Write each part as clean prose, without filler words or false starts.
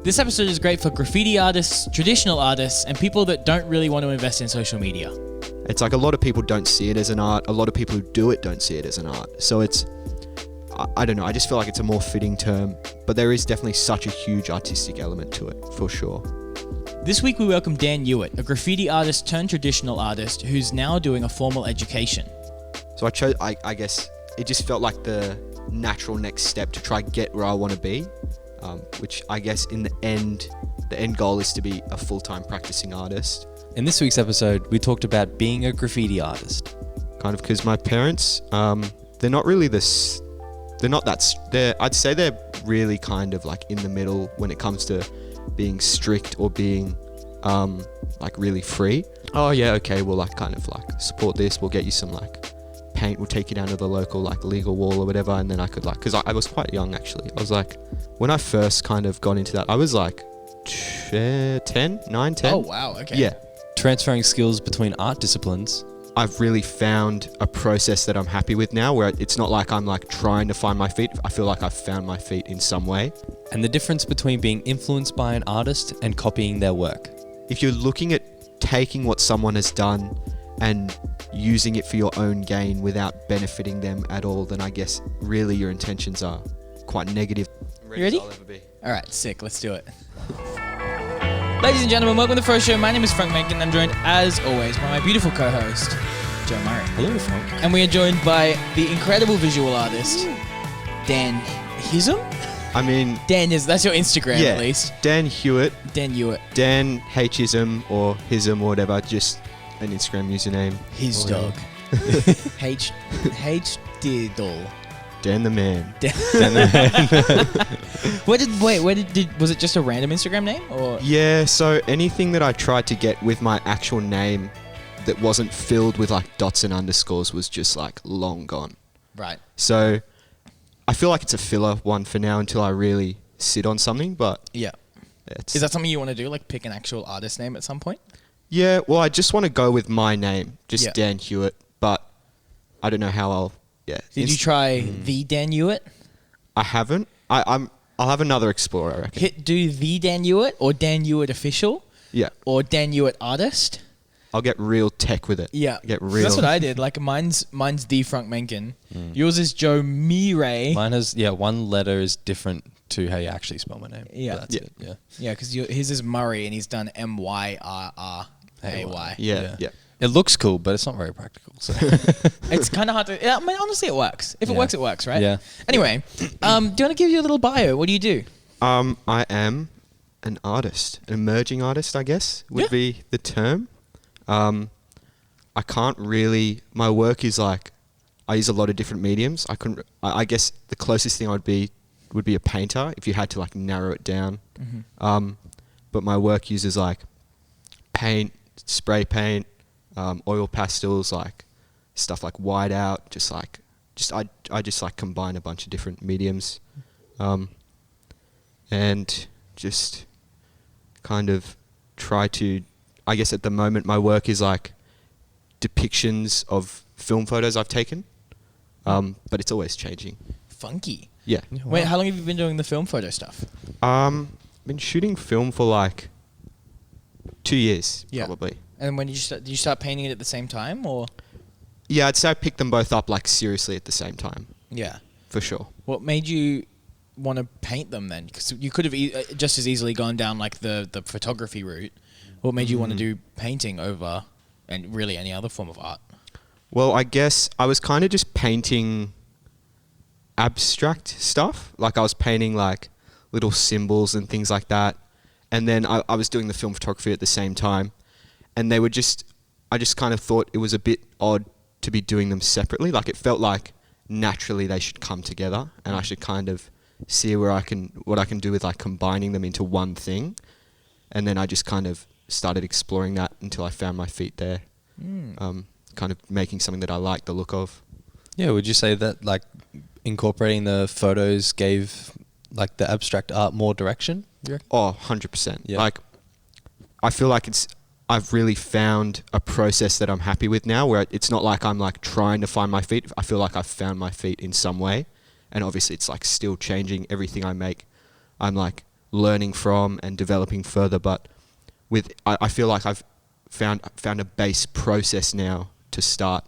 This episode is great for graffiti artists, traditional artists, and people that don't really want to invest in social media. It's like a lot of people don't see it as an art. A lot of people who do it don't see it as an art. So it's, I don't know, I just feel like it's a more fitting term, but there is definitely such a huge artistic element to it, for sure. This week we welcome Dan Hewitt, a graffiti artist turned traditional artist who's now doing a formal education. So I guess it just felt like the natural next step to try get where I want to be, which I guess in the end goal is to be a full-time practicing artist. In this week's episode, we talked about being a graffiti artist. Kind of because my parents, they're not really I'd say they're really kind of like in the middle when it comes to being strict or being like really free. Oh yeah, okay, we'll like kind of like support this, we'll get you some like paint, we'll take you down to the local like legal wall or whatever, and then I could like, because I was quite young actually. I was like, when I first kind of got into that, I was like 10. Oh wow, okay. Yeah. Transferring skills between art disciplines. I've really found a process that I'm happy with now, where it's not like I'm like trying to find my feet. I feel like I've found my feet in some way. And the difference between being influenced by an artist and copying their work. If you're looking at taking what someone has done and using it for your own gain without benefiting them at all, then I guess really your intentions are quite negative. You ready? Alright, sick, let's do it. Ladies and gentlemen, welcome to the Froe Show. My name is Frank Mencken and I'm joined, as always, by my beautiful co-host, Joe Murray. Hello, Frank. And we are joined by the incredible visual artist, Dan Hism? I mean... Dan is, that's your Instagram at least. Dan Hewitt. Dan Hewitt. Dan Hism or Hism or whatever, just an Instagram username. His dog. H Diddle. Dan the man. Dan the man. Was it just a random Instagram name or? Yeah, so anything that I tried to get with my actual name that wasn't filled with like dots and underscores was just like long gone. Right. So I feel like it's a filler one for now until I really sit on something, but yeah. Is that something you want to do, like pick an actual artist name at some point? Yeah, well, I just want to go with my name, just Dan Hewitt, but I don't know how I'll... Yeah. Did you try the Dan Hewitt? I haven't. I'll have another explore, I reckon. Do the Dan Hewitt or Dan Hewitt official? Yeah. Or Dan Hewitt artist? I'll get real tech with it. Yeah. Get real. That's what I did. Like mine's the Frank Mencken. Yours is Joe Murray. Mine has, one letter is different to how you actually spell my name. Yeah. That's it. Yeah. Yeah, because his is Murray and he's done Myrrray. Yeah. It looks cool, but it's not very practical. So. It's kind of hard to... I mean, honestly, it works. If it works, it works, right? Yeah. Anyway, do you want to give you a little bio? What do you do? I am an artist. An emerging artist, I guess, would be the term. I can't really... My work is like... I use a lot of different mediums. I guess the closest thing would be a painter, if you had to like narrow it down. But my work uses like paint, spray paint, oil pastels, like stuff like whiteout, I just combine a bunch of different mediums, and just kind of try to, I guess at the moment my work is like depictions of film photos I've taken, but it's always changing. Funky. Yeah. Wait, how long have you been doing the film photo stuff? Been shooting film for like 2 years, probably. And when did you start painting it at the same time, or? Yeah, I'd say I picked them both up like seriously at the same time. Yeah. For sure. What made you want to paint them then? Because you could have just as easily gone down like the photography route. What made you want to do painting over and really any other form of art? Well, I guess I was kind of just painting abstract stuff. Like I was painting like little symbols and things like that. And then I was doing the film photography at the same time. And I just kind of thought it was a bit odd to be doing them separately. Like it felt like naturally they should come together and I should kind of see what I can do with like combining them into one thing. And then I just kind of started exploring that until I found my feet there. Kind of making something that I like the look of. Yeah, would you say that like incorporating the photos gave like the abstract art more direction? Oh, 100%. Yeah. Like I feel like I've really found a process that I'm happy with now, where it's not like I'm like trying to find my feet. I feel like I've found my feet in some way. And obviously it's like still changing everything I make. I'm like learning from and developing further. But I feel like I've found a base process now to start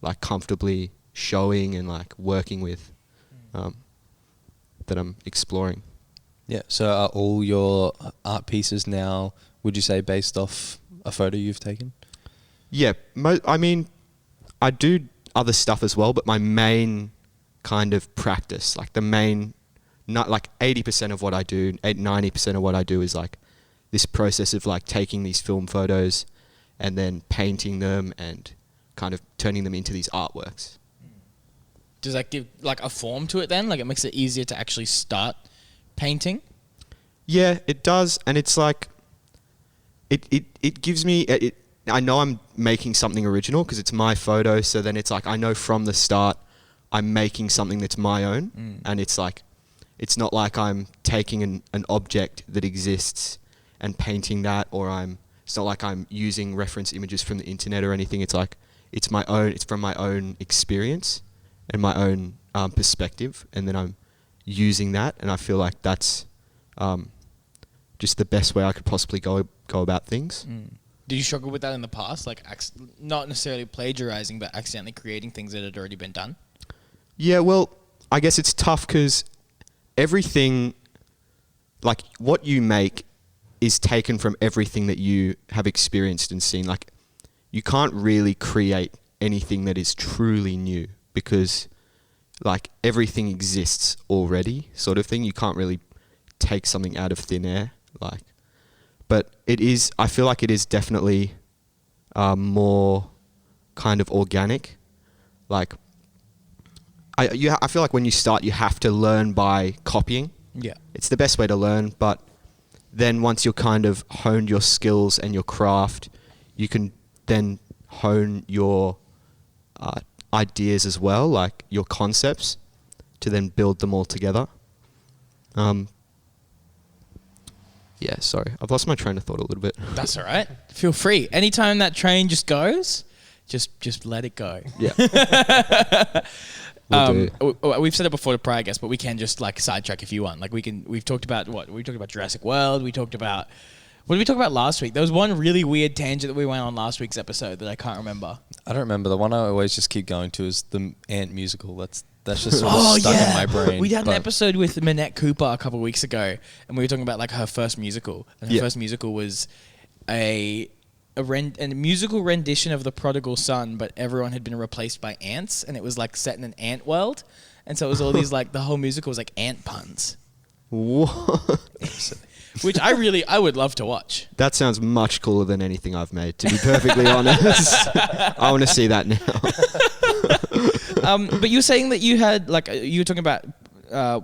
like comfortably showing and like working with, that I'm exploring. Yeah. So are all your art pieces now, would you say, based off a photo you've taken? Yeah, I mean, I do other stuff as well, but my main kind of practice, like the main, not like 80% of what I do, 90% of what I do is like this process of like taking these film photos and then painting them and kind of turning them into these artworks. Does that give like a form to it then? Like it makes it easier to actually start painting? Yeah, it does. And it's like, it gives me, I know I'm making something original because it's my photo. So then it's like, I know from the start, I'm making something that's my own. And it's like, it's not like I'm taking an object that exists and painting that, or it's not like I'm using reference images from the internet or anything. It's like, it's my own, it's from my own experience and my own perspective. And then I'm using that. And I feel like that's just the best way I could possibly go about things. Did you struggle with that in the past? Like, not necessarily plagiarizing, but accidentally creating things that had already been done? Yeah, well, I guess it's tough because everything, like what you make is taken from everything that you have experienced and seen. Like, you can't really create anything that is truly new because like everything exists already, sort of thing. You can't really take something out of thin air, like. But I feel like it is definitely more kind of organic. Like, I feel like when you start, you have to learn by copying. Yeah. It's the best way to learn, but then once you're kind of honed your skills and your craft, you can then hone your ideas as well, like your concepts, to then build them all together. Yeah, sorry. I've lost my train of thought a little bit. That's all right. Feel free. Anytime that train just goes, just let it go. Yeah. We've said it before to prior guests, but we can just like sidetrack if you want. Like we've talked about what? We talked about Jurassic World. We talked about, what did we talk about last week? There was one really weird tangent that we went on last week's episode that I can't remember. I don't remember. The one I always just keep going to is the Ant musical. That's just sort of stuck in my brain. We had an episode with Minette Cooper a couple of weeks ago, and we were talking about like her first musical. And her first musical was a musical rendition of The Prodigal Son, but everyone had been replaced by ants, and it was like set in an ant world. And so it was all these like, the whole musical was like ant puns. What? Which I would love to watch. That sounds much cooler than anything I've made, to be perfectly honest. I want to see that now. But you were saying that you had, like, you were talking about,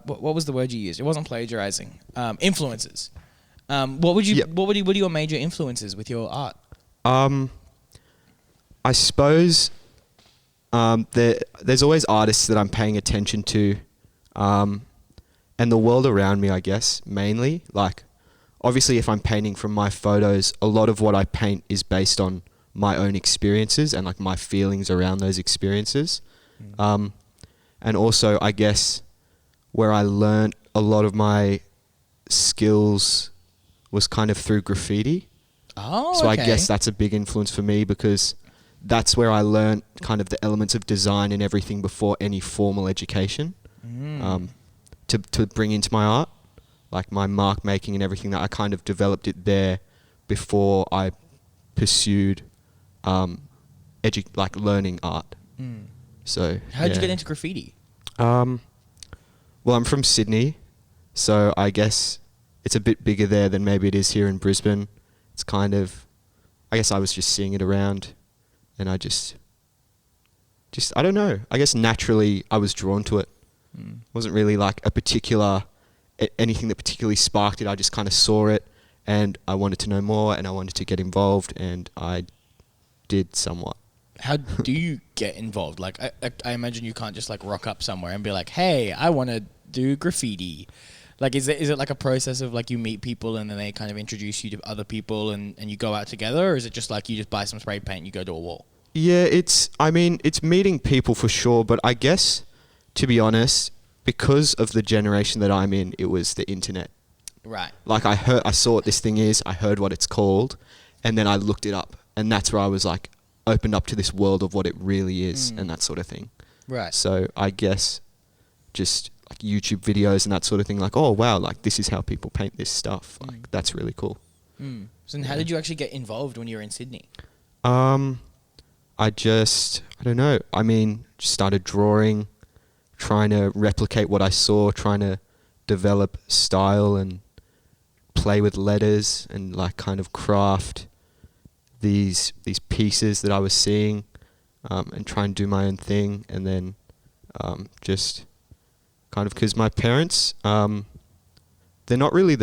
what was the word you used? It wasn't plagiarizing. Influences. What are your major influences with your art? I suppose there's always artists that I'm paying attention to, and the world around me, I guess, mainly. Like, obviously, if I'm painting from my photos, a lot of what I paint is based on my own experiences and like my feelings around those experiences. And also, I guess, where I learnt a lot of my skills was kind of through graffiti. Oh, so okay. I guess that's a big influence for me because that's where I learnt kind of the elements of design and everything before any formal education, to bring into my art, like my mark making and everything. That I kind of developed it there before I pursued learning art. So how did you get into graffiti? Well, I'm from Sydney, so I guess it's a bit bigger there than maybe it is here in Brisbane. It's kind of, I guess I was just seeing it around, and I just I don't know. I guess naturally I was drawn to it. It wasn't really like anything that particularly sparked it. I just kind of saw it, and I wanted to know more, and I wanted to get involved, and I did somewhat. How do you get involved? Like, I imagine you can't just like rock up somewhere and be like, hey, I want to do graffiti. Like, is it like a process of like you meet people and then they kind of introduce you to other people and you go out together? Or is it just like you just buy some spray paint and you go to a wall? Yeah, it's meeting people for sure. But I guess, to be honest, because of the generation that I'm in, it was the internet. Right. Like I saw what this thing is, I heard what it's called, and then I looked it up, and that's where I was like opened up to this world of what it really is and that sort of thing. Right. So I guess just like YouTube videos and that sort of thing, like, oh wow, like this is how people paint this stuff. Like that's really cool. So then how did you actually get involved when you were in Sydney? I don't know. I mean, just started drawing, trying to replicate what I saw, trying to develop style and play with letters and like kind of craft these pieces that I was seeing, and try and do my own thing. And then just kind of, because my parents, they're not really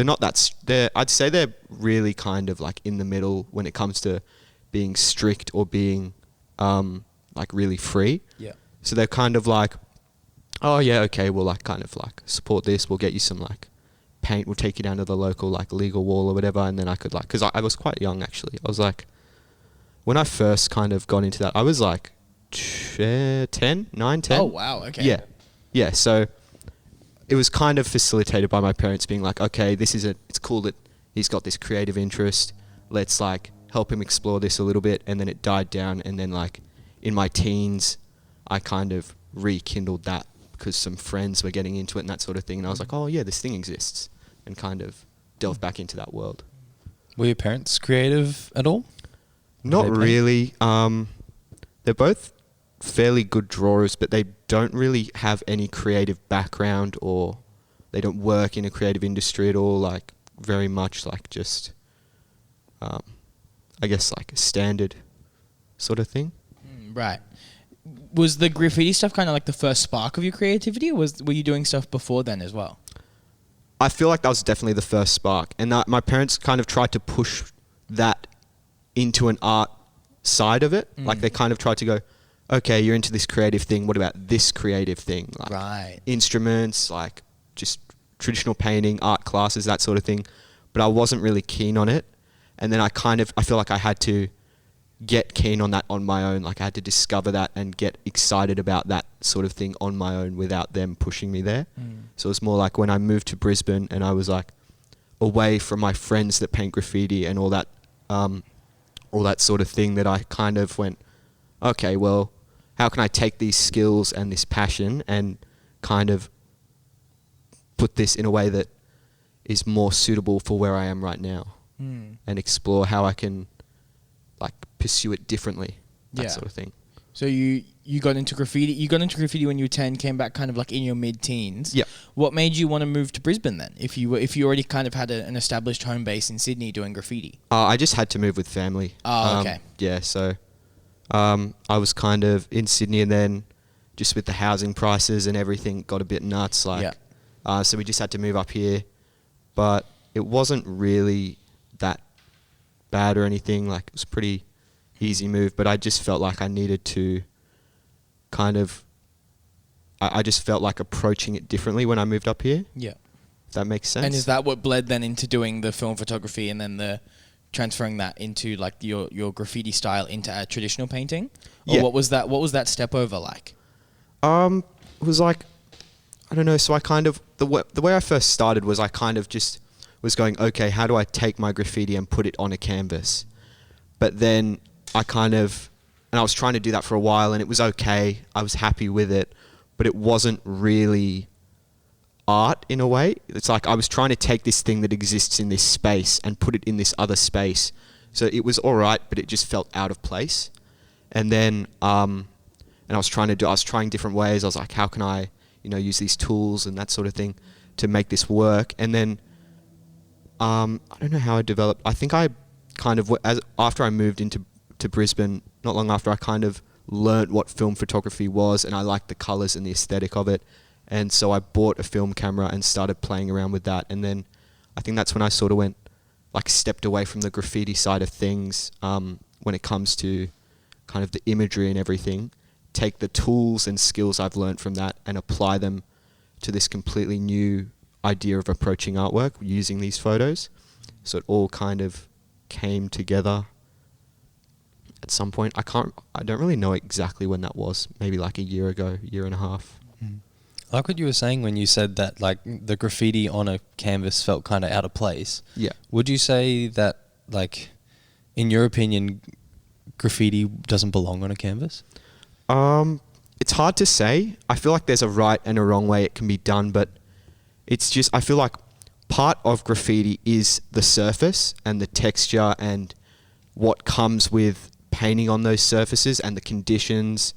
I'd say they're really kind of like in the middle when it comes to being strict or being like really free. Yeah. So they're kind of like, oh yeah, okay, we'll like kind of like support this. We'll get you some like paint. We'll take you down to the local like legal wall or whatever. And then I could like, because I was quite young actually. I was like, when I first kind of got into that, I was like 10. Oh wow. Okay. Yeah. Yeah. So it was kind of facilitated by my parents being like, okay, it's cool that he's got this creative interest. Let's like help him explore this a little bit. And then it died down. And then like in my teens, I kind of rekindled that because some friends were getting into it and that sort of thing. And I was like, oh yeah, this thing exists, and kind of delved back into that world. Were your parents creative at all? Not really. They're both fairly good drawers, but they don't really have any creative background, or they don't work in a creative industry at all. Like very much like just, I guess like a standard sort of thing. Right. Was the graffiti stuff kind of like the first spark of your creativity, or were you doing stuff before then as well? I feel like that was definitely the first spark, and that my parents kind of tried to push that into an art side of it. Like they kind of tried to go, okay, you're into this creative thing, what about this creative thing? Like Right. instruments, like just traditional painting, art classes, that sort of thing. But I wasn't really keen on it. And then I feel like I had to get keen on that on my own. Like I had to discover that and get excited about that sort of thing on my own without them pushing me there. So it's more like when I moved to Brisbane and I was like away from my friends that paint graffiti and all that sort of thing, that I kind of went, okay, well, how can I take these skills and this passion and kind of put this in a way that is more suitable for where I am right now, and explore how I can like pursue it differently, that sort of thing. So you got into graffiti. You got into graffiti when you were 10, came back kind of like in your mid-teens. Yeah. What made you want to move to Brisbane then? If you already kind of had an established home base in Sydney doing graffiti. I just had to move with family. Oh, okay. Yeah, so I was kind of in Sydney, and then just with the housing prices and everything got a bit nuts. Like, so we just had to move up here, but it wasn't really that bad or anything. Like it was a pretty easy move, but I just felt like I needed to kind of, I just felt like approaching it differently when I moved up here. Yeah. If that makes sense. And is that what bled then into doing the film photography and then the transferring that into like your graffiti style into a traditional painting? Or Yeah. what was that step over like? It was like, I don't know. So I kind of, the way I first started was I kind of just was going, okay, how do I take my graffiti and put it on a canvas? But then I kind of, and I was trying to do that for a while, and it was okay. I was happy with it, but it wasn't really art in a way. It's like I was trying to take this thing that exists in this space and put it in this other space. So it was all right, but it just felt out of place. And then, and I was trying different ways. I was like, how can I, use these tools and that sort of thing to make this work? And then, I don't know how I developed. I think I kind of, after I moved into Brisbane, not long after, I kind of learnt what film photography was, and I liked the colours and the aesthetic of it. And so I bought a film camera and started playing around with that. And then I think that's when I sort of stepped away from the graffiti side of things, when it comes to kind of the imagery and everything, take the tools and skills I've learnt from that and apply them to this completely new idea of approaching artwork using these photos. So it all kind of came together at some point. I don't really know exactly when that was. Maybe like a year ago, year and a half. I like what you were saying when you said that like the graffiti on a canvas felt kind of out of place. Yeah. Would you say that like, in your opinion, graffiti doesn't belong on a canvas? It's hard to say. I feel like there's a right and a wrong way it can be done, but it's just, I feel like part of graffiti is the surface and the texture and what comes with painting on those surfaces and the conditions.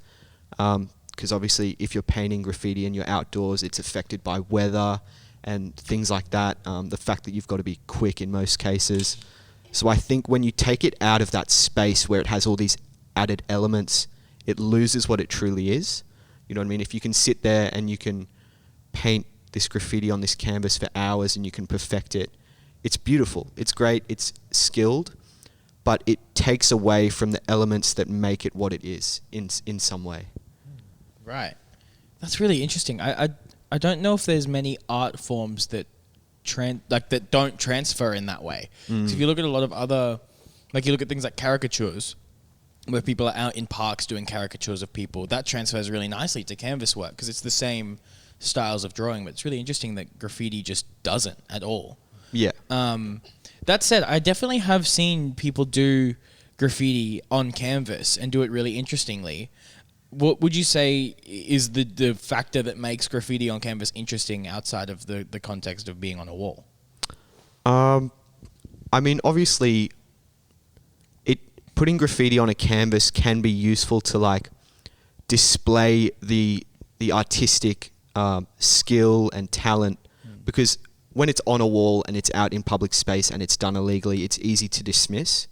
Because obviously if you're painting graffiti and you're outdoors, it's affected by weather and things like that. The fact that you've got to be quick in most cases. So I think when you take it out of that space where it has all these added elements, it loses what it truly is. You know what I mean? If you can sit there and you can paint this graffiti on this canvas for hours and you can perfect it, it's beautiful. It's great. It's skilled, but it takes away from the elements that make it what it is in some way. Right. That's really interesting. I don't know if there's many art forms that that don't transfer in that way. So if you look at a lot of other, like you look at things like caricatures, where people are out in parks doing caricatures of people, that transfers really nicely to canvas work because it's the same styles of drawing. But it's really interesting that graffiti just doesn't at all. Yeah. That said, I definitely have seen people do graffiti on canvas and do it really interestingly. What would you say is the factor that makes graffiti on canvas interesting outside of the context of being on a wall? I mean, obviously, putting graffiti on a canvas can be useful to like display the artistic skill and talent, because when it's on a wall and it's out in public space and it's done illegally, it's easy to dismiss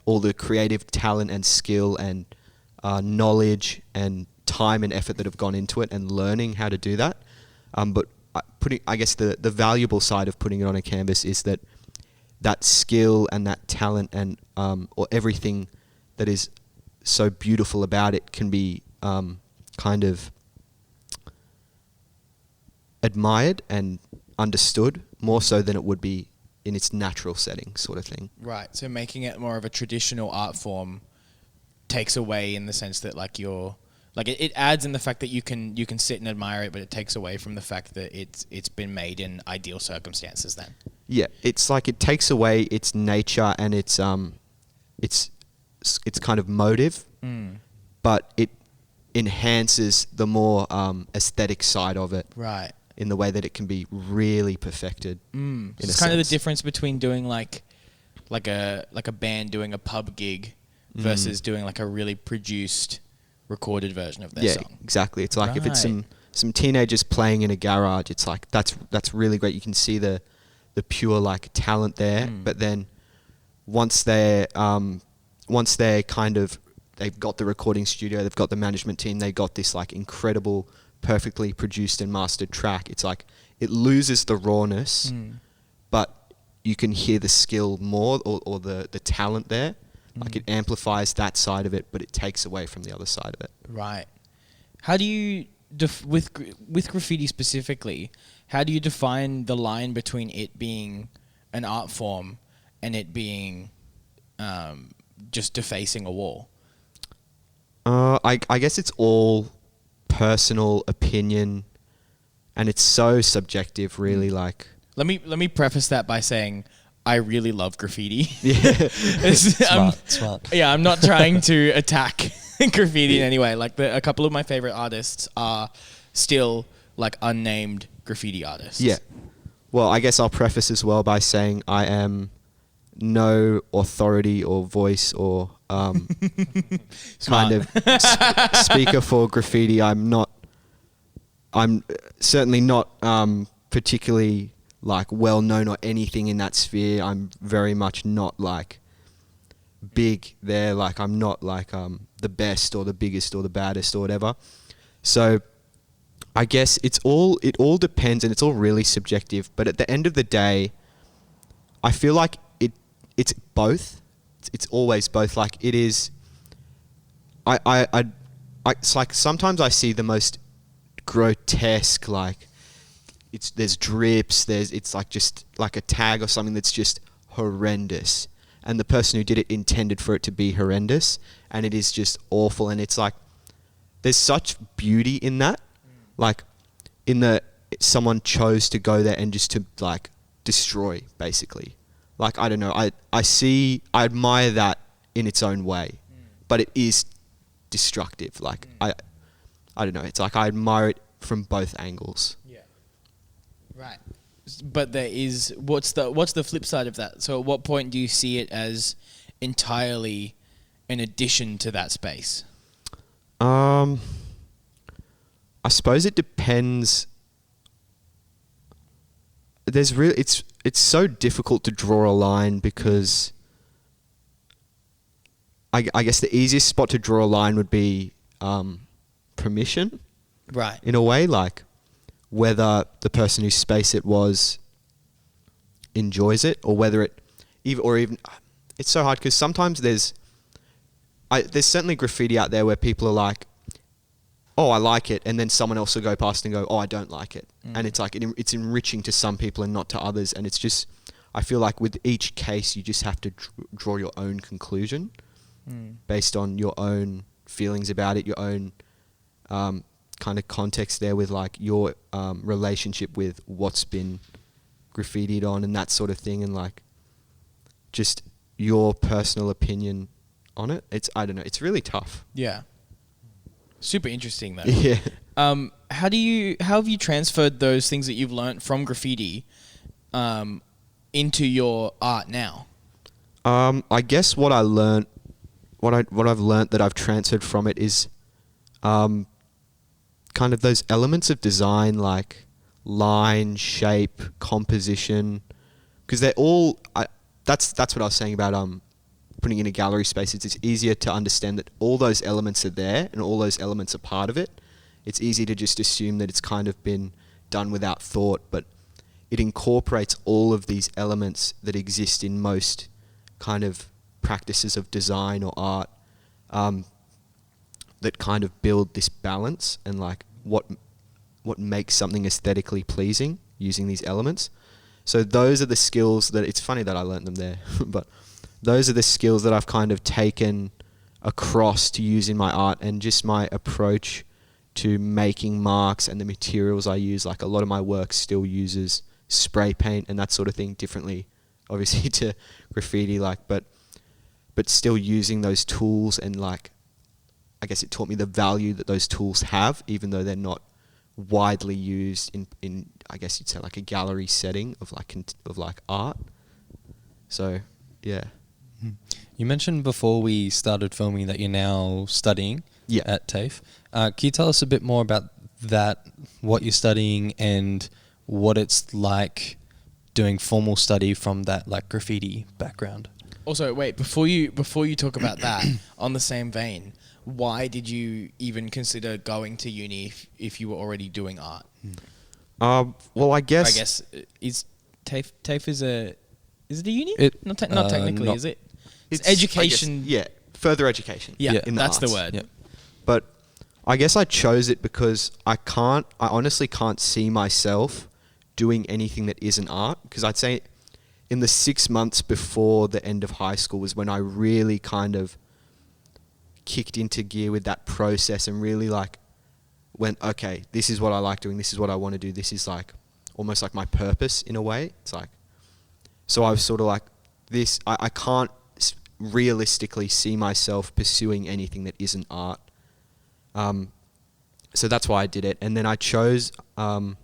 all the creative talent and skill and knowledge and time and effort that have gone into it and learning how to do that. But I guess the valuable side of putting it on a canvas is that skill and that talent and or everything that is so beautiful about it can be kind of admired and understood more so than it would be in its natural setting, sort of thing. Right. So making it more of a traditional art form takes away in the sense that like it adds in the fact that you can sit and admire it, but it takes away from the fact that it's been made in ideal circumstances then. Yeah, it's like it takes away its nature and its kind of motive, but it enhances the more aesthetic side of it. Right. In the way that it can be really perfected. It's kind of the difference between doing like a band doing a pub gig versus doing like a really produced recorded version of their song. Yeah, exactly. It's like if it's some teenagers playing in a garage, it's like that's really great. You can see the pure like talent there, but then once they're kind of, they've got the recording studio, they've got the management team, they got this like incredible, perfectly produced and mastered track. It's like it loses the rawness, but you can hear the skill more or the talent there. Like it amplifies that side of it, but it takes away from the other side of it. Right. How do you with graffiti specifically? How do you define the line between it being an art form and it being just defacing a wall? I guess it's all personal opinion, and it's so subjective, really. Like, let me preface that by saying I really love graffiti. Yeah. Smart. Yeah, I'm not trying to attack graffiti in any way. Like a couple of my favorite artists are still like unnamed graffiti artists. Yeah. Well, I guess I'll preface as well by saying I am no authority or voice or kind of speaker for graffiti. I'm certainly not particularly like well known or anything in that sphere. I'm very much not like big there. Like I'm not like the best or the biggest or the baddest or whatever. So I guess it all depends, and it's all really subjective. But at the end of the day, I feel like it's both. It's always both. Like it is. It's like sometimes I see the most grotesque, like there's drips, it's like just like a tag or something that's just horrendous, and the person who did it intended for it to be horrendous, and it is just awful. And it's like there's such beauty in that. Like in the someone chose to go there and just to like destroy, basically. Like, I don't know, I admire that in its own way, but it is destructive. Like, I don't know, it's like I admire it from both angles. Yeah. Right. But there is, what's the flip side of that? So at what point do you see it as entirely an addition to that space? I suppose it depends. It's so difficult to draw a line because I guess the easiest spot to draw a line would be permission. Right. In a way, like whether the person whose space it was enjoys it, or whether it even it's so hard because sometimes there's certainly graffiti out there where people are like, oh, I like it, and then someone else will go past and go, oh, I don't like it. And it's like it's enriching to some people and not to others, and it's just, I feel like with each case you just have to draw your own conclusion based on your own feelings about it, your own kind of context there with like your relationship with what's been graffitied on and that sort of thing, and like just your personal opinion on it. I don't know, it's really tough. Yeah. Super interesting though. Yeah. How have you transferred those things that you've learnt from graffiti into your art now? I guess what I've learnt that I've transferred from it is kind of those elements of design, like line, shape, composition, because they're all that's what I was saying about putting in a gallery space. It's easier to understand that all those elements are there and all those elements are part of it. It's easy to just assume that it's kind of been done without thought, but it incorporates all of these elements that exist in most kind of practices of design or art that kind of build this balance and like what makes something aesthetically pleasing using these elements. So those are the skills that, it's funny that I learnt them there, but those are the skills that I've kind of taken across to use in my art, and just my approach to making marks and the materials I use. Like a lot of my work still uses spray paint and that sort of thing differently, obviously, to graffiti, like, but still using those tools, and like, I guess it taught me the value that those tools have, even though they're not widely used in I guess you'd say like a gallery setting of like art. So, yeah. You mentioned before we started filming that you're now studying at TAFE. Can you tell us a bit more about that, what you're studying and what it's like doing formal study from that like graffiti background? Also, wait, before you talk about that, on the same vein, why did you even consider going to uni if you were already doing art? Well, I guess is TAFE is it a uni? Not technically, not, is it? It's education. Guess, further education. Yeah, in the that's arts. the word. Yeah. But I guess I chose it because I honestly can't see myself doing anything that isn't art. Because I'd say in the 6 months before the end of high school was when I really kind of kicked into gear with that process and really like went, okay, this is what I like doing, this is what I want to do, this is like almost like my purpose in a way. It's like, so I was sort of like this, I can't realistically see myself pursuing anything that isn't art. So that's why I did it. And then I chose, I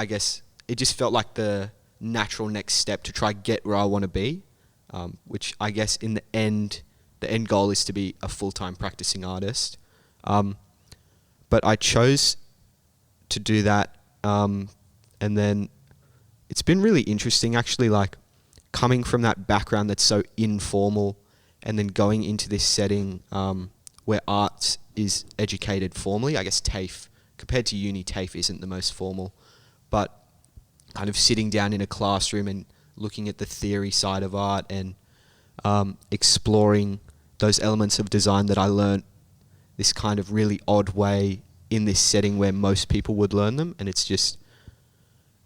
guess it just felt like the natural next step to try get where I want to be, which I guess in the end goal is to be a full-time practicing artist. But I chose to do that. And then it's been really interesting actually, like coming from that background that's so informal and then going into this setting where art is educated formally. I guess TAFE, compared to uni, TAFE isn't the most formal, but kind of sitting down in a classroom and looking at the theory side of art and exploring those elements of design that I learnt this kind of really odd way in this setting where most people would learn them. And it's just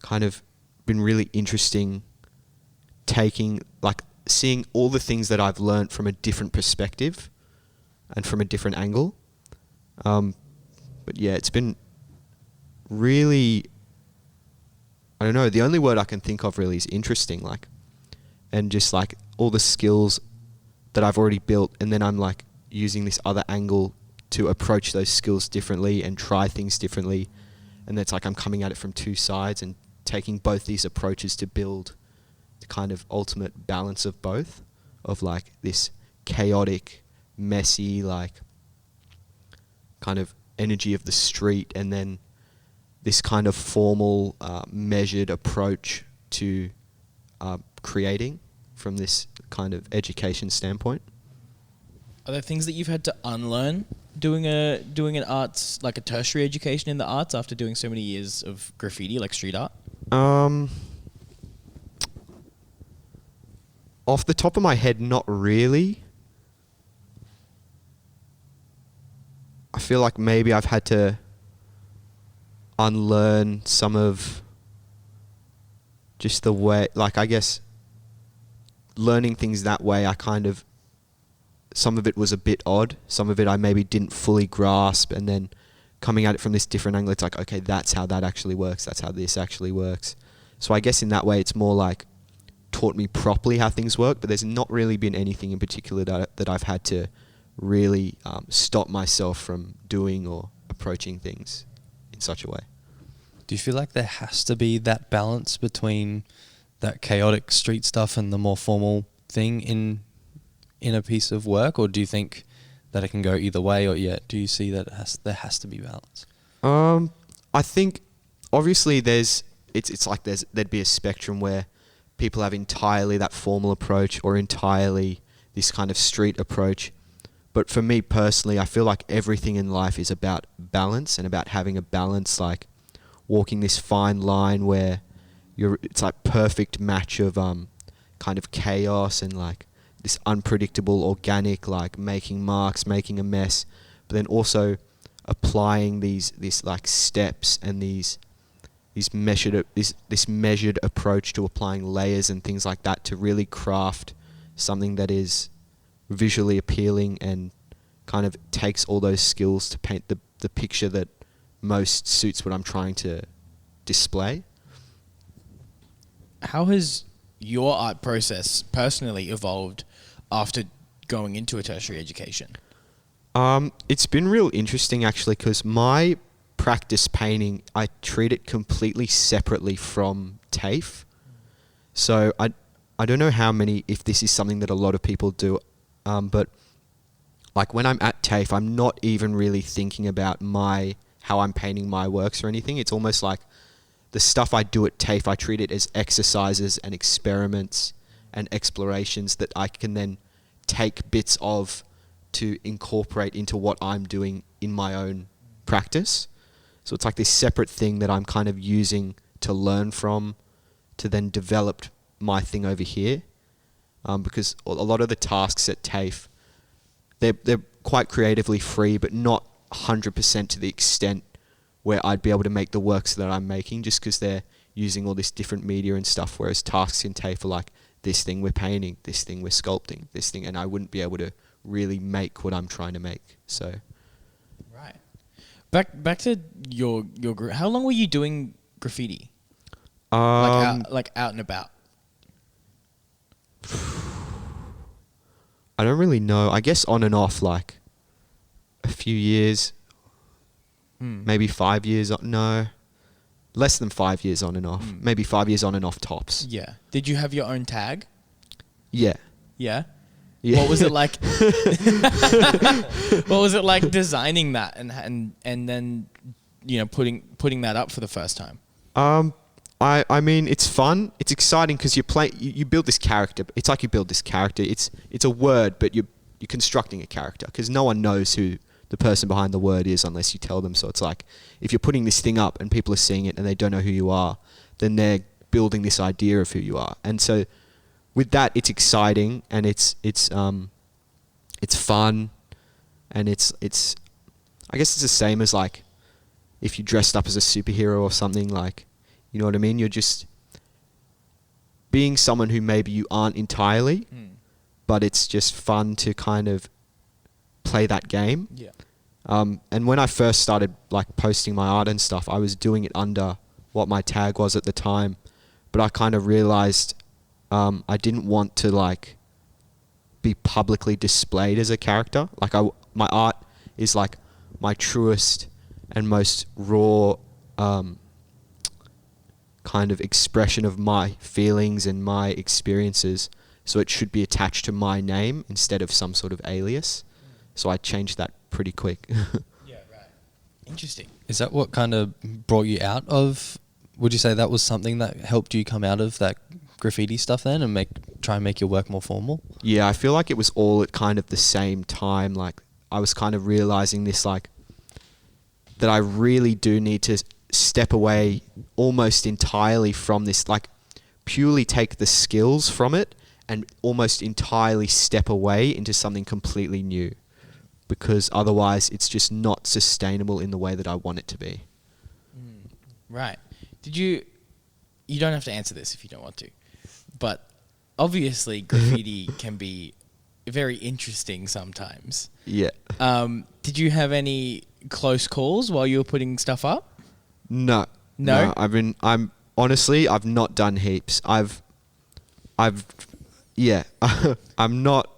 kind of been really interesting seeing all the things that I've learnt from a different perspective and from a different angle. But yeah, it's been really, I don't know, the only word I can think of really is interesting, like, and just like all the skills that I've already built, and then I'm like using this other angle to approach those skills differently and try things differently. And it's like I'm coming at it from two sides and taking both these approaches to build the kind of ultimate balance of both, of like this chaotic, messy, like kind of energy of the street, and then this kind of formal, measured approach to creating from this kind of education standpoint. Are there things that you've had to unlearn doing an arts, like a tertiary education in the arts, after doing so many years of graffiti, like street art? Off the top of my head, not really. I feel like maybe I've had to unlearn some of just the way, like, I guess learning things that way, I kind of, some of it was a bit odd. Some of it I maybe didn't fully grasp, and then coming at it from this different angle, it's like, okay, that's how that actually works. That's how this actually works. So I guess in that way, it's more like taught me properly how things work, but there's not really been anything in particular that I've had to really stop myself from doing or approaching things in such a way. Do you feel like there has to be that balance between that chaotic street stuff and the more formal thing in a piece of work, or do you think that it can go either way, or do you see that there has to be balance? I think obviously it's like there'd be a spectrum where people have entirely that formal approach or entirely this kind of street approach. But for me personally, I feel like everything in life is about balance, and about having a balance, like walking this fine line where it's like perfect match of kind of chaos and like this unpredictable, organic, like making marks, making a mess, but then also applying these like steps and this measured approach to applying layers and things like that to really craft something that is visually appealing and kind of takes all those skills to paint the picture that most suits what I'm trying to display. How has your art process personally evolved after going into a tertiary education? It's been real interesting actually, because my practice painting, I treat it completely separately from TAFE. So I don't know if this is something that a lot of people do, but like when I'm at TAFE, I'm not even really thinking about how I'm painting my works or anything. It's almost like the stuff I do at TAFE, I treat it as exercises and experiments and explorations that I can then take bits of to incorporate into what I'm doing in my own practice. So it's like this separate thing that I'm kind of using to learn from, to then develop my thing over here. Because a lot of the tasks at TAFE, they're quite creatively free, but not 100% to the extent where I'd be able to make the works that I'm making, just because they're using all this different media and stuff, whereas tasks in TAFE are like, this thing we're painting, this thing we're sculpting, this thing, and I wouldn't be able to really make what I'm trying to make. So, right. Back to your how long were you doing graffiti? Like out and about. I don't really know. I guess on and off, like a few years, maybe 5 years. No, less than 5 years on and off. Maybe 5 years on and off tops. Yeah. Did you have your own tag? Yeah. Yeah. Yeah. What was it like? What was it like designing that and then putting that up for the first time? I mean, it's fun. It's exciting because you build this character. It's like you build this character. It's a word, but you're constructing a character because no one knows who the person behind the word is unless you tell them. So it's like if you're putting this thing up and people are seeing it and they don't know who you are, then they're building this idea of who you are. And so with that, it's exciting and it's fun, and it's I guess it's the same as like if you dressed up as a superhero or something, like, you know what I mean? You're just being someone who maybe you aren't entirely, but it's just fun to kind of play that game. Yeah. And when I first started like posting my art and stuff, I was doing it under what my tag was at the time, but I kind of realized I didn't want to like be publicly displayed as a character. Like my art is like my truest and most raw kind of expression of my feelings and my experiences, so it should be attached to my name instead of some sort of alias. So I changed that pretty quick. Yeah, right. Interesting. Is that what kind of brought you out of, would you say that was something that helped you come out of that graffiti stuff then and try and make your work more formal? Yeah, I feel like it was all at kind of the same time. Like I was kind of realizing this, like that I really do need to step away almost entirely from this, like purely take the skills from it and almost entirely step away into something completely new, because otherwise it's just not sustainable in the way that I want it to be. Right. You don't have to answer this if you don't want to, but obviously graffiti can be very interesting sometimes. Yeah. Did you have any close calls while you were putting stuff up? No. I'm honestly, I've not done heaps. Yeah, I'm not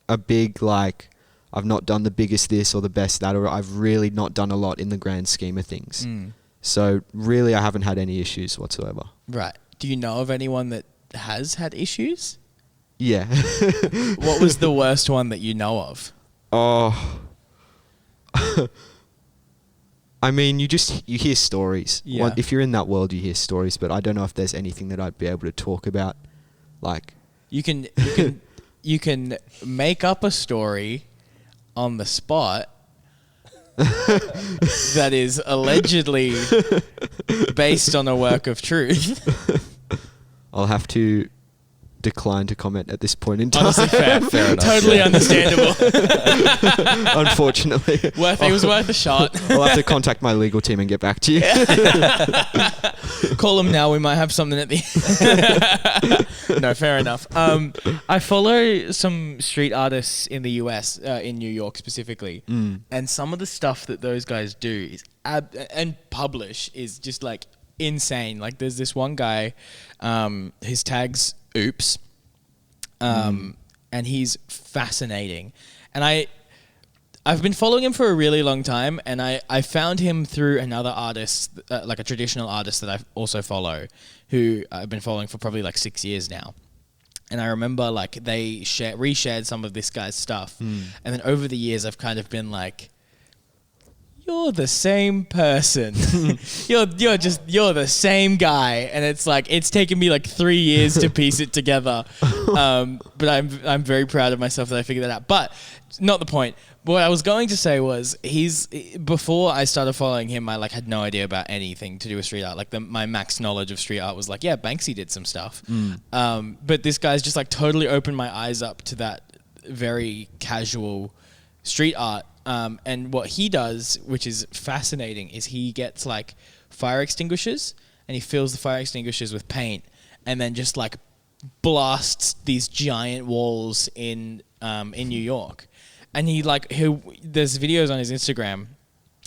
a big, like, I've not done the biggest this or the best that, or I've really not done a lot in the grand scheme of things. So really I haven't had any issues whatsoever. Right. Do you know of anyone that has had issues? Yeah. What was the worst one that you know of? Oh, I mean, you hear stories. Yeah. If you're in that world, you hear stories, but I don't know if there's anything that I'd be able to talk about. Like, you can make up a story on the spot that is allegedly based on a work of truth. I'll have to decline to comment at this point in time. Honestly, fair enough. Totally understandable. Unfortunately. It was worth a shot. I'll have to contact my legal team and get back to you. Call them now. We might have something at the end. No, fair enough. I follow some street artists in the US, in New York specifically, and some of the stuff that those guys do is and publish is just like insane. Like there's this one guy, his tag's Oops, and he's fascinating, and I've been following him for a really long time, and I found him through another artist, like a traditional artist that I also follow, who I've been following for probably like 6 years now. And I remember like they reshared some of this guy's stuff, and then over the years I've kind of been like, you're the same person. you're the same guy. And it's like, it's taken me like 3 years to piece it together. But I'm very proud of myself that I figured that out. But not the point. What I was going to say was before I started following him, I like had no idea about anything to do with street art. Like my max knowledge of street art was like, yeah, Banksy did some stuff. But this guy's just like totally opened my eyes up to that very casual street art. And what he does, which is fascinating, is he gets like fire extinguishers and he fills the fire extinguishers with paint and then just like blasts these giant walls in New York. And there's videos on his Instagram and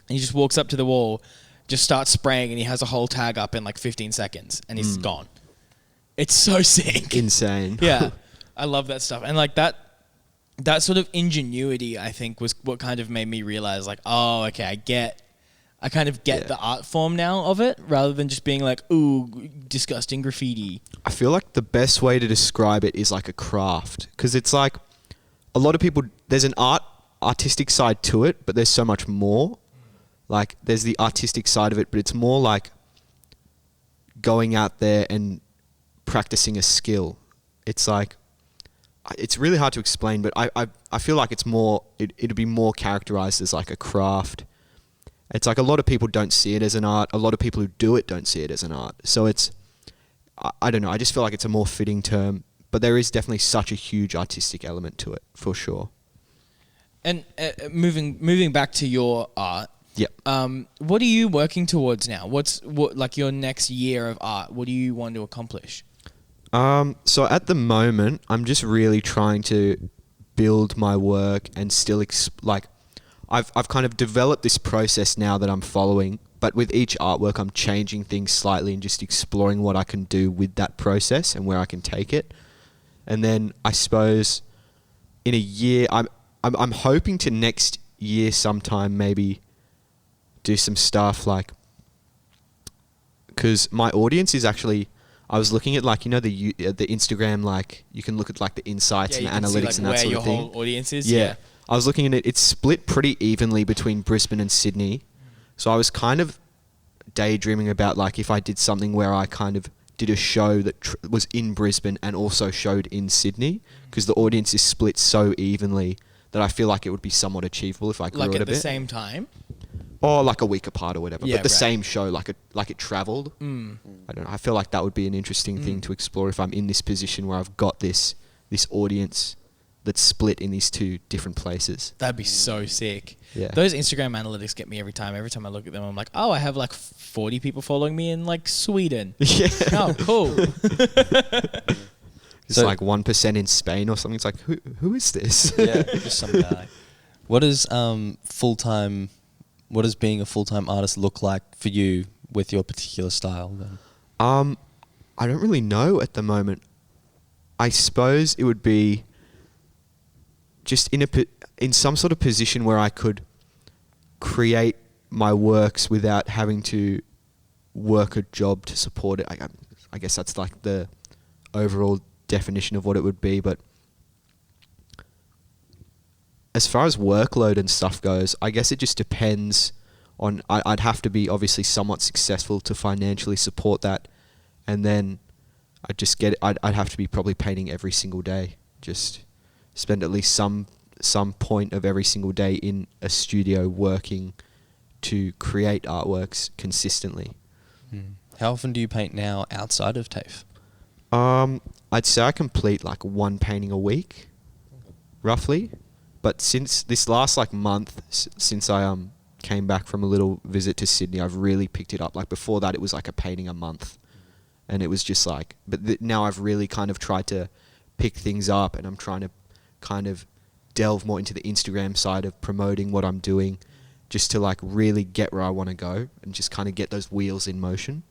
he just walks up to the wall, just starts spraying, and he has a whole tag up in like 15 seconds and he's gone. It's so sick. Insane. Yeah. I love that stuff. And like that sort of ingenuity, I think, was what kind of made me realize, like, oh, okay, I kind of get the art form now of it, rather than just being like, ooh, disgusting graffiti. I feel like the best way to describe it is like a craft, because it's like a lot of people, there's an artistic side to it, but there's so much more. Like, there's the artistic side of it, but it's more like going out there and practicing a skill. It's like, it's really hard to explain, but I feel like it'd be more characterized as like a craft. It's like a lot of people don't see it as an art. A lot of people who do it don't see it as an art. So I don't know. I just feel like it's a more fitting term, but there is definitely such a huge artistic element to it, for sure. And moving back to your art. Yep. What are you working towards now? What like your next year of art? What do you want to accomplish? So at the moment, I'm just really trying to build my work and still I've kind of developed this process now that I'm following, but with each artwork I'm changing things slightly and just exploring what I can do with that process and where I can take it. And then I suppose in a year, I'm hoping to next year sometime maybe do some stuff like, because my audience is actually, I was looking at like, you know, the Instagram, like you can look at like the insights and the analytics, see, like, and that sort of thing. Where your whole audience is. Yeah. I was looking at it. It's split pretty evenly between Brisbane and Sydney. So I was kind of daydreaming about like if I did something where I kind of did a show that was in Brisbane and also showed in Sydney, because the audience is split so evenly that I feel like it would be somewhat achievable if I grew it a bit. Like at the same time? Or like a week apart or whatever. Yeah, but the same show, like it travelled. I don't know. I feel like that would be an interesting thing to explore if I'm in this position where I've got this audience that's split in these two different places. That'd be so sick. Yeah. Those Instagram analytics get me every time. Every time I look at them, I'm like, oh, I have like 40 people following me in like Sweden. Yeah. Oh, cool. It's like 1% in Spain or something. It's like, who is this? Yeah, just some guy. What does being a full-time artist look like for you with your particular style then? I don't really know at the moment. I suppose it would be just in some sort of position where I could create my works without having to work a job to support it. I guess that's like the overall definition of what it would be. But as far as workload and stuff goes, I guess it just depends on... I'd have to be obviously somewhat successful to financially support that. And then I'd have to be probably painting every single day. Just spend at least some point of every single day in a studio working to create artworks consistently. How often do you paint now outside of TAFE? I'd say I complete like one painting a week, roughly. But since this last like month, since I came back from a little visit to Sydney, I've really picked it up. Like before that, it was like a painting a month, and it was just like. But now I've really kind of tried to pick things up, and I'm trying to kind of delve more into the Instagram side of promoting what I'm doing, just to like really get where I want to go and just kind of get those wheels in motion.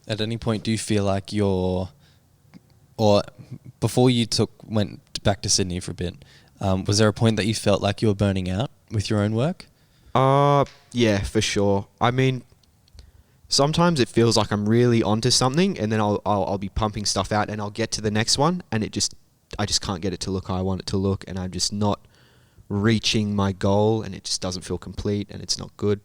At any point, do you feel like or before you went back to Sydney for a bit, was there a point that you felt like you were burning out with your own work? Yeah, for sure. I mean, sometimes it feels like I'm really onto something, and then I'll be pumping stuff out, and I'll get to the next one, and I just can't get it to look how I want it to look, and I'm just not reaching my goal, and it just doesn't feel complete, and it's not good.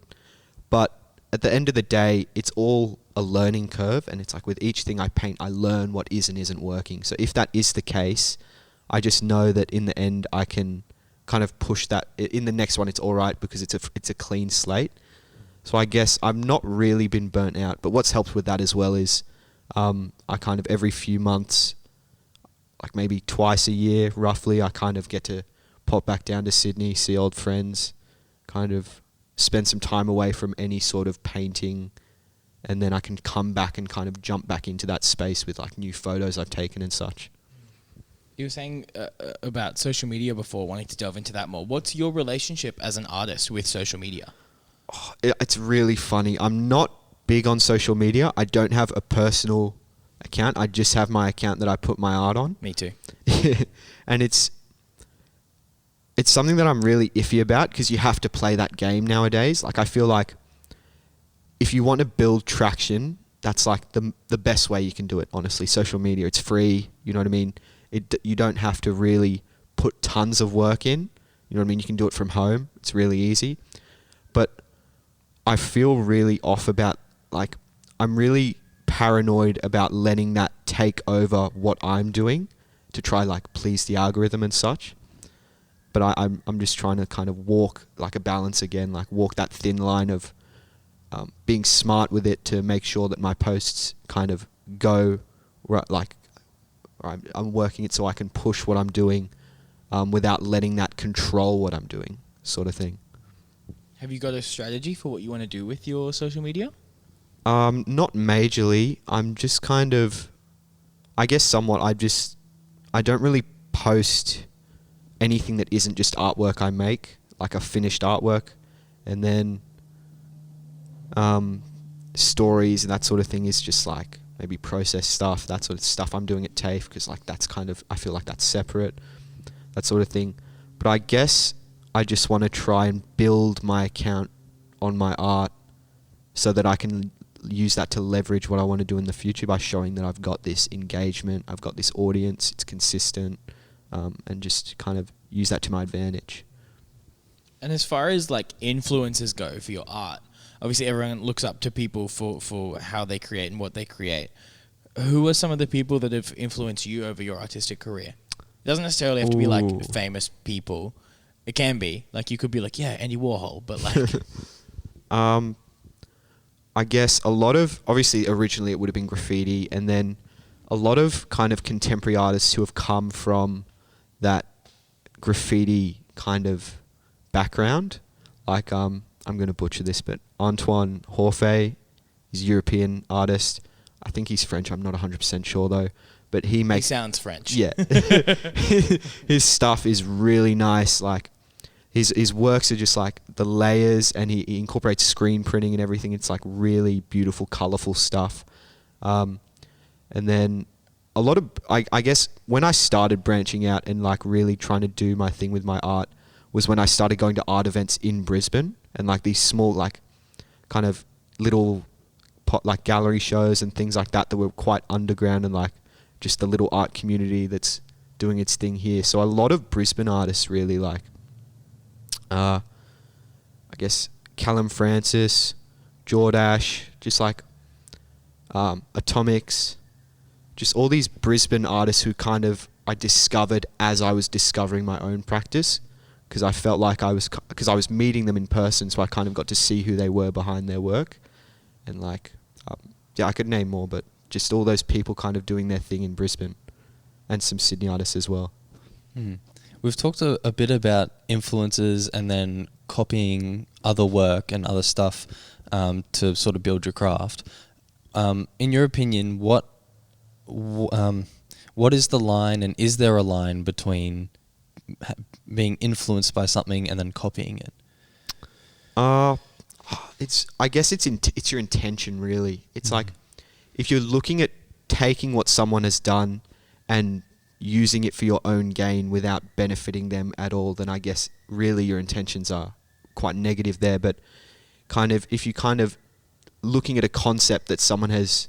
But at the end of the day, it's all a learning curve, and it's like with each thing I paint, I learn what is and isn't working. So if that is the case, I just know that in the end I can kind of push that. In the next one, it's all right because it's a clean slate. So I guess I've not really been burnt out. But what's helped with that as well is I kind of every few months, like maybe twice a year roughly, I kind of get to pop back down to Sydney, see old friends, kind of spend some time away from any sort of painting, and then I can come back and kind of jump back into that space with like new photos I've taken and such. You were saying about social media before, wanting to delve into that more. What's your relationship as an artist with social media? Oh, it's really funny. I'm not big on social media. I don't have a personal account. I just have my account that I put my art on. Me too. And it's something that I'm really iffy about because you have to play that game nowadays. Like I feel like if you want to build traction, that's like the best way you can do it, honestly. Social media, it's free, you know what I mean? You don't have to really put tons of work in, you know what I mean? You can do it from home. It's really easy. But I feel really off about, like, I'm really paranoid about letting that take over what I'm doing to try like please the algorithm and such. But I'm just trying to kind of walk like a balance again, like walk that thin line of being smart with it to make sure that my posts kind of go like I'm working it so I can push what I'm doing without letting that control what I'm doing, sort of thing. Have you got a strategy for what you want to do with your social media? Not majorly. I'm just kind of, I guess somewhat, I don't really post anything that isn't just artwork I make. like a finished artwork, and then stories and that sort of thing is just like maybe process stuff, that sort of stuff I'm doing at TAFE, because like that's kind of, I feel like that's separate, that sort of thing. But I guess I just want to try and build my account on my art so that I can use that to leverage what I want to do in the future by showing that I've got this engagement, I've got this audience, it's consistent, and just kind of use that to my advantage. And as far as like influences go for your art, obviously everyone looks up to people for how they create and what they create. Who are some of the people that have influenced you over your artistic career? It doesn't necessarily have to be like famous people. It can be. Like you could be like, yeah, Andy Warhol, but like... I guess a lot of, obviously originally it would have been graffiti, and then a lot of kind of contemporary artists who have come from that graffiti kind of background. Like, I'm going to butcher this, but Antoine Horfey, he's a European artist. I think he's French, I'm not 100% sure though. But he makes... He sounds French. Yeah. His stuff is really nice. Like, his works are just like the layers, and he incorporates screen printing and everything. It's like really beautiful, colourful stuff. And then a lot of... I guess when I started branching out and like really trying to do my thing with my art was when I started going to art events in Brisbane, and like these small like kind of little like gallery shows and things like that were quite underground, and like just the little art community that's doing its thing here. So a lot of Brisbane artists really like, I guess Callum Francis, Jordash, just like Atomics, just all these Brisbane artists who kind of I discovered as I was discovering my own practice, because I felt like I was meeting them in person, so I kind of got to see who they were behind their work. And like, yeah, I could name more, but just all those people kind of doing their thing in Brisbane, and some Sydney artists as well. We've talked a bit about influences and then copying other work and other stuff to sort of build your craft. In your opinion, what is the line, and is there a line between being influenced by something and then copying it? I guess it's your intention, really. It's like, if you're looking at taking what someone has done and using it for your own gain without benefiting them at all, then I guess really your intentions are quite negative there. But kind of, if you kind of looking at a concept that someone has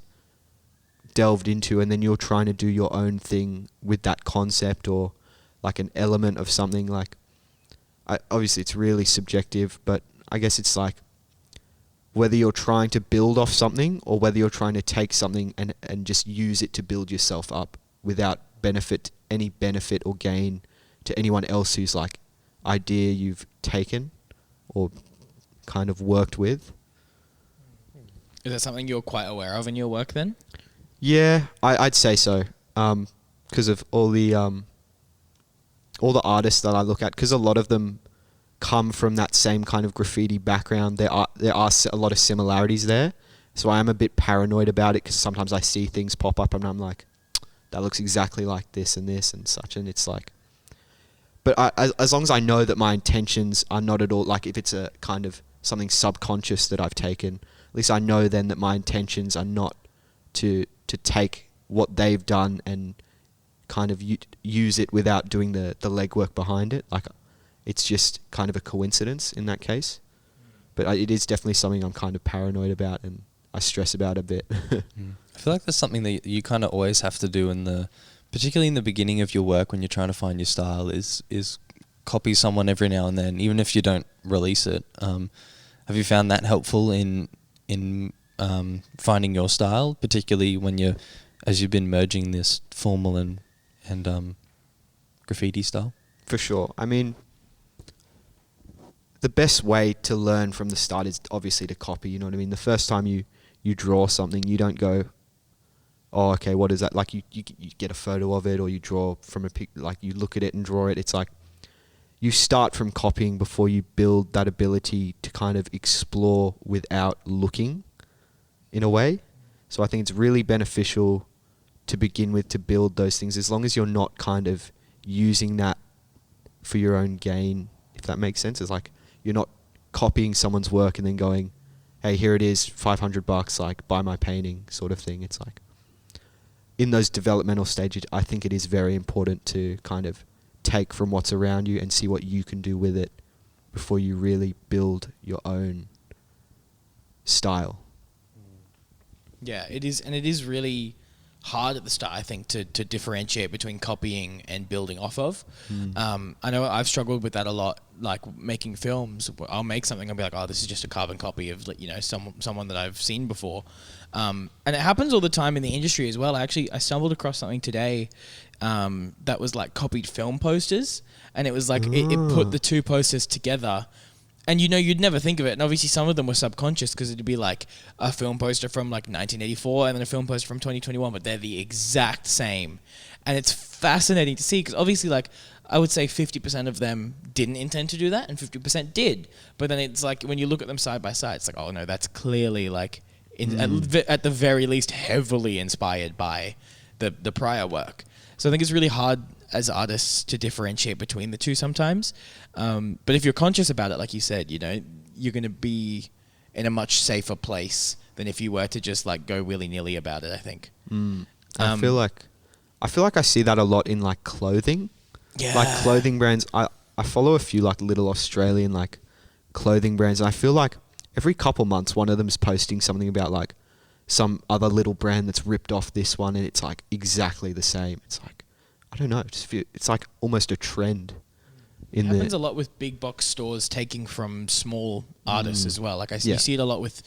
delved into, and then you're trying to do your own thing with that concept, or like an element of something, like, obviously it's really subjective, but I guess it's like whether you're trying to build off something or whether you're trying to take something and just use it to build yourself up without any benefit or gain to anyone else whose like idea you've taken or kind of worked with. Is that something you're quite aware of in your work then? Yeah, I'd say so. Because of all the artists that I look at, because a lot of them come from that same kind of graffiti background. There are a lot of similarities there. So I am a bit paranoid about it, because sometimes I see things pop up and I'm like, that looks exactly like this and such. And it's like, but as long as I know that my intentions are not at all, like if it's a kind of something subconscious that I've taken, at least I know then that my intentions are not to take what they've done and kind of use it without doing the legwork behind it. Like, it's just kind of a coincidence in that case. But it is definitely something I'm kind of paranoid about, and I stress about a bit. I feel like that's something that you kind of always have to do particularly in the beginning of your work when you're trying to find your style, is copy someone every now and then, even if you don't release it. Have you found that helpful in finding your style, particularly as you've been merging this formal and graffiti style? For sure. I mean, the best way to learn from the start is obviously to copy, you know what I mean? The first time you draw something, you don't go, oh, okay, what is that? Like, you get a photo of it, or you draw from a pic, like you look at it and draw it. It's like, you start from copying before you build that ability to kind of explore without looking, in a way. So I think it's really beneficial to begin with, to build those things, as long as you're not kind of using that for your own gain, if that makes sense. It's like you're not copying someone's work and then going, hey, here it is, $500, like buy my painting sort of thing. It's like in those developmental stages, I think it is very important to kind of take from what's around you and see what you can do with it before you really build your own style. Yeah, it is, and it is really hard at the start, I think, to differentiate between copying and building off of. I know I've struggled with that a lot, like making films. I'll make something and be like, oh, this is just a carbon copy of, you know, someone that I've seen before. And it happens all the time in the industry as well. I stumbled across something today that was like copied film posters, and it was like it put the two posters together. And, you know, you'd never think of it. And obviously some of them were subconscious because it'd be like a film poster from like 1984 and then a film poster from 2021, but they're the exact same. And it's fascinating to see because obviously, like, I would say 50% of them didn't intend to do that and 50% did. But then it's like when you look at them side by side, it's like, oh, no, that's clearly like at the very least heavily inspired by the prior work. So I think it's really hard as artists to differentiate between the two sometimes. But if you're conscious about it, like you said, you know, you're going to be in a much safer place than if you were to just like go willy-nilly about it, I think. I feel like I see that a lot in like clothing. Yeah. Like clothing brands. I follow a few like little Australian like clothing brands. And I feel like every couple months one of them's posting something about like some other little brand that's ripped off this one and it's like exactly the same. It's like, I don't know. It's like almost a trend. It happens a lot with big box stores taking from small artists as well. Like you see it a lot with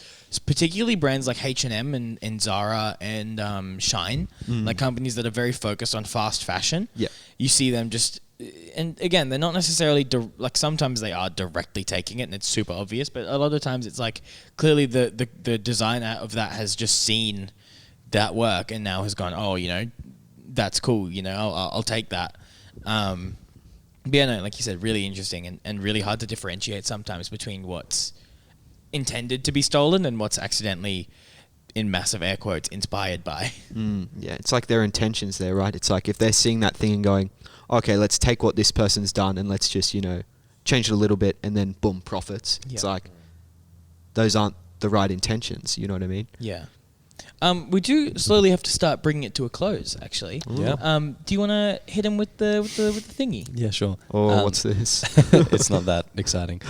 particularly brands like H&M and Zara and Shine, like companies that are very focused on fast fashion. Yeah, you see them just, and again, they're not necessarily like sometimes they are directly taking it and it's super obvious, but a lot of times it's like clearly the designer of that has just seen that work and now has gone, oh, you know, that's cool, you know, I'll take that. But yeah, no, like you said, really interesting and really hard to differentiate sometimes between what's intended to be stolen and what's accidentally, in massive air quotes, inspired by. Yeah, it's like their intentions there, right? It's like if they're seeing that thing and going, okay, let's take what this person's done and let's just, you know, change it a little bit and then boom, profits. Yep. It's like those aren't the right intentions, you know what I mean? Yeah. We do slowly have to start bringing it to a close, actually. Yeah. Do you want to hit him with the thingy? Yeah, sure. Oh, what's this? It's not that exciting.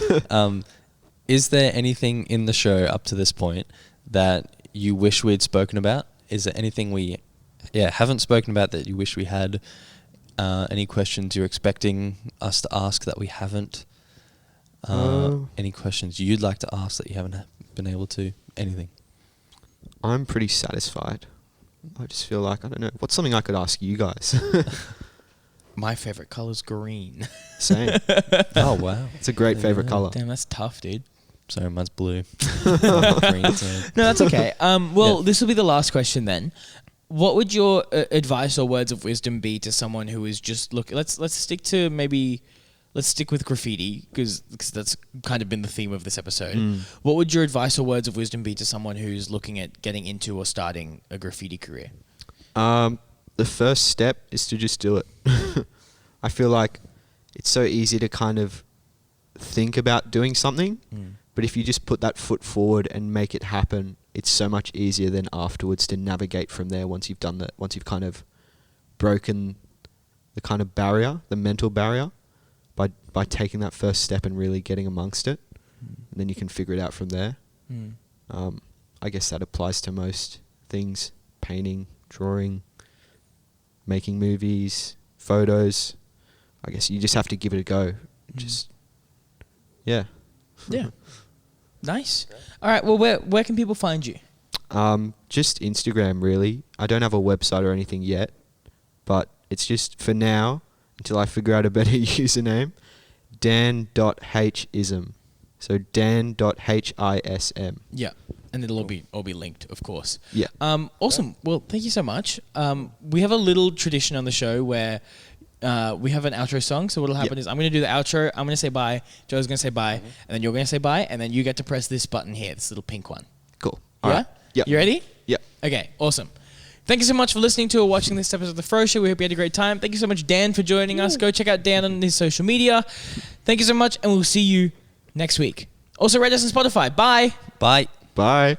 Is there anything in the show up to this point that you wish we'd spoken about? Is there anything we haven't spoken about that you wish we had? Any questions you're expecting us to ask that we haven't? Any questions you'd like to ask that you haven't been able to? Anything? I'm pretty satisfied. I just feel like, I don't know, what's something I could ask you guys? My favorite color's green. Same. Oh, wow. It's a great favorite color. Damn, that's tough, dude. Sorry, mine's blue. Green, so. No, that's okay. This will be the last question then. What would your advice or words of wisdom be to someone who is just let's stick with graffiti because that's kind of been the theme of this episode. What would your advice or words of wisdom be to someone who's looking at getting into or starting a graffiti career? The first step is to just do it. I feel like it's so easy to kind of think about doing something, but if you just put that foot forward and make it happen, it's so much easier than afterwards to navigate from there once you've done that, once you've kind of broken the kind of barrier, the mental barrier. By taking that first step and really getting amongst it, and then you can figure it out from there. I guess that applies to most things: painting, drawing, making movies, photos. I guess you just have to give it a go. Yeah. Nice. All right. Well, where can people find you? Just Instagram, really. I don't have a website or anything yet, but it's just for now until I figure out a better username. Dan.hism. So Dan.hism. Yeah. And it'll all be linked, of course. Yeah. Awesome. Well, thank you so much. We have a little tradition on the show where we have an outro song. So what'll happen is I'm going to do the outro. I'm going to say bye. Joe's going to say bye. And then you're going to say bye. And then you get to press this button here, this little pink one. Cool. All right? Yeah. You ready? Yeah. Okay. Awesome. Thank you so much for listening to or watching this episode of The Froe Show. We hope you had a great time. Thank you so much, Dan, for joining us. Go check out Dan on his social media. Thank you so much, and we'll see you next week. Also, rate us on Spotify. Bye. Bye. Bye.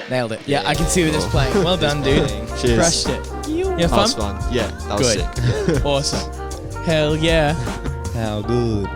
Nailed it. Yeah, I can see this playing. Well done, dude. Cheers. Crushed it. You have That fun? was fun. Yeah, that was Good. sick. Awesome. Hell yeah. How good.